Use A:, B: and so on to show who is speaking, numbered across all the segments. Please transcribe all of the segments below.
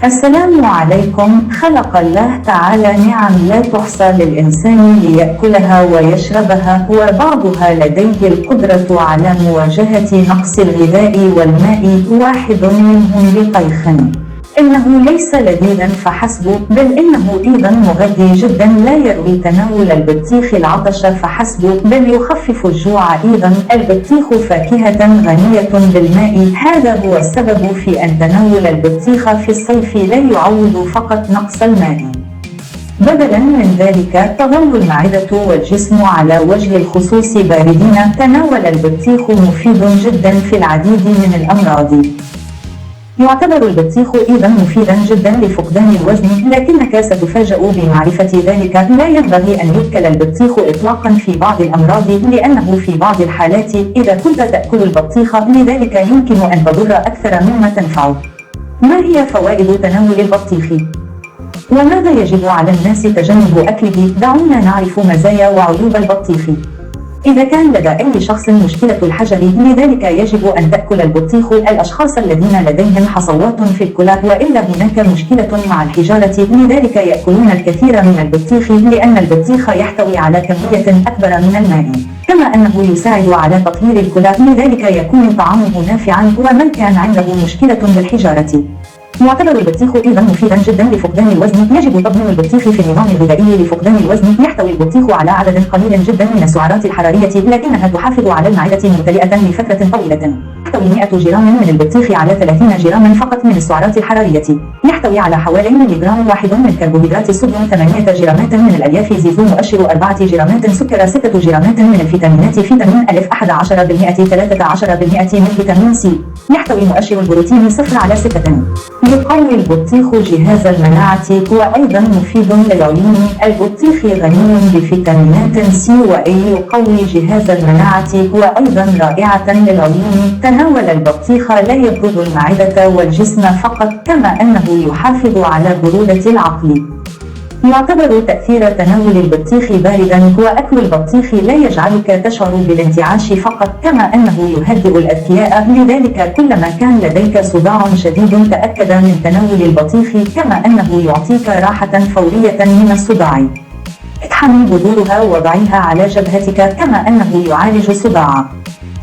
A: السلام عليكم. خلق الله تعالى نعم لا تحصى للإنسان ليأكلها ويشربها، وبعضها لديه القدرة على مواجهة نقص الغذاء والماء، واحد منهم بقيخ إنه ليس لذيذا فحسب، بل إنه أيضا مغذي جدا، لا يروي تناول البطيخ العطش فحسب، بل يخفف الجوع أيضا. البطيخ فاكهة غنية بالماء، هذا هو السبب في أن تناول البطيخ في الصيف لا يعوض فقط نقص الماء. بدلا من ذلك تظل المعدة والجسم على وجه الخصوص باردين. تناول البطيخ مفيد جدا في العديد من الأمراض. يعتبر البطيخ أيضا مفيدا جدا لفقدان الوزن، لكنك ستفاجأ بمعرفة ذلك. لا ينبغي أن يؤكل البطيخ إطلاقا في بعض الأمراض، لأنه في بعض الحالات إذا كنت تأكل البطيخ لذلك يمكن أن تضر أكثر مما تنفع. ما هي فوائد تناول البطيخ؟ وماذا يجب على الناس تجنب أكله؟ دعونا نعرف مزايا وعيوب البطيخ. إذا كان لدى أي شخص مشكلة الحجر لذلك يجب أن تأكل البطيخ. الأشخاص الذين لديهم حصوات في الكلى وإلا هناك مشكلة مع الحجارة لذلك يأكلون الكثير من البطيخ، لأن البطيخ يحتوي على كمية أكبر من الماء، كما أنه يساعد على تطهير الكلى لذلك يكون طعامه نافعا. ومن كان عنده مشكلة بالحجارة يعتبر البطيخ أيضا مفيدا جدا لفقدان الوزن. يجب تضمين البطيخ في النظام الغذائي لفقدان الوزن. يحتوي البطيخ على عدد قليل جدا من السعرات الحرارية، لكنها تحافظ على المعدة ممتلئة لفترة طويلة. يحتوي 100 جرام من البطيخ على 30 جراما فقط من السعرات الحرارية. يحتوي على حوالي مليغرام واحد من كربوهيدرات الصوديوم، 8 جرامات من الألياف، زيت مؤشر 4 جرامات، سكر 6 جرامات من الفيتامينات، فيتامين أ 11%، 13% من فيتامين سي. يحتوي مؤشر البروتين 0 على 6. يقوي البطيخ جهاز المناعة وأيضا مفيد للعيون. البطيخ غني بفيتامينات سي وإي، يقوي جهاز المناعة وأيضا رائعة للعيون. تناول البطيخ لا يبرد المعدة والجسم فقط، كما أنه يحافظ على برودة العقل. يعتبر تأثير تناول البطيخ باردا، وأكل البطيخ لا يجعلك تشعر بالانتعاش فقط، كما أنه يهدئ الأذكياء. لذلك كلما كان لديك صداع شديد تأكد من تناول البطيخ، كما أنه يعطيك راحة فورية من الصداع. اطحني بذورها وضعيها على جبهتك، كما أنه يعالج الصداع.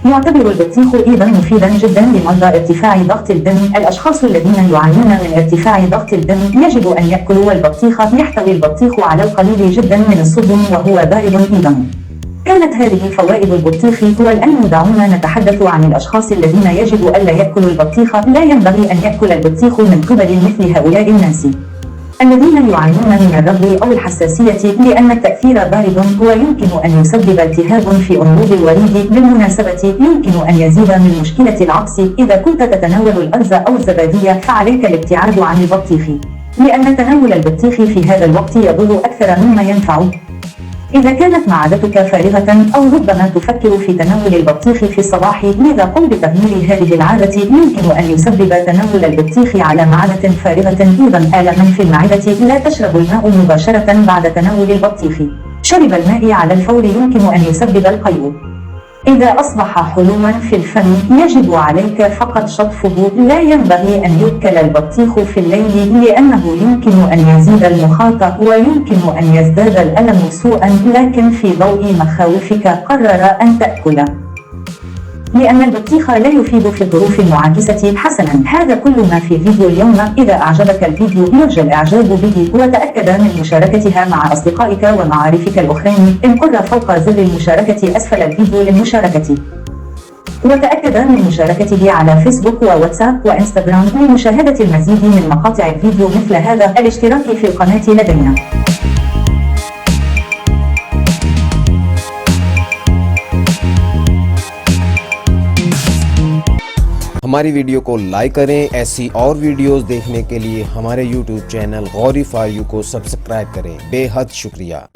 A: يعتبر البطيخ أيضا مفيدا جدا لمرضى ارتفاع ضغط الدم. الأشخاص الذين يعانون من ارتفاع ضغط الدم يجب أن يأكلوا البطيخ. يحتوي البطيخ على القليل جدا من الصوديوم وهو بارد أيضا. كانت هذه فوائد البطيخ، والآن دعونا نتحدث عن الأشخاص الذين يجب ألا يأكلوا البطيخ. لا ينبغي أن يأكل البطيخ من قبل مثل هؤلاء الناس الذين يعانون من الربو أو الحساسية، لأن التأثير بارد ويمكن أن يسبب التهاب في أنبوب الوريد. بالمناسبة يمكن أن يزيد من مشكلة العطس. إذا كنت تتناول الأرز أو الزبادي فعليك الابتعاد عن البطيخ، لأن تناول البطيخ في هذا الوقت يضر أكثر مما ينفع. إذا كانت معدتك فارغة أو ربما تفكر في تناول البطيخ في الصباح، لذا قم بتغيير هذه العادة. يمكن أن يسبب تناول البطيخ على معدة فارغة أيضا آلما في المعدة. لا تشرب الماء مباشرة بعد تناول البطيخ. شرب الماء على الفور يمكن أن يسبب القيء. إذا أصبح حلوا في الفم يجب عليك فقط شطفه. لا ينبغي أن يؤكل البطيخ في الليل، لأنه يمكن أن يزيد المخاط ويمكن أن يزداد الألم سوءا، لكن في ضوء مخاوفك قرر أن تأكله، لأن البطيخ لا يفيد في الظروف المعاكسة. حسنا، هذا كل ما في فيديو اليوم. إذا أعجبك الفيديو يرجى الإعجاب به، وتأكد من مشاركتها مع أصدقائك ومعارفك الآخرين. انقر فوق زر المشاركة أسفل الفيديو للمشاركة، وتأكد من مشاركته على فيسبوك وواتساب وإنستغرام لمشاهدة المزيد من مقاطع الفيديو مثل هذا. الاشتراك في القناة لدينا.
B: हमारी वीडियो को लाइक करें। ऐसी और वीडियोस देखने के लिए हमारे YouTube channel Gauri for you को सब्सक्राइब करें। बेहद शुक्रिया।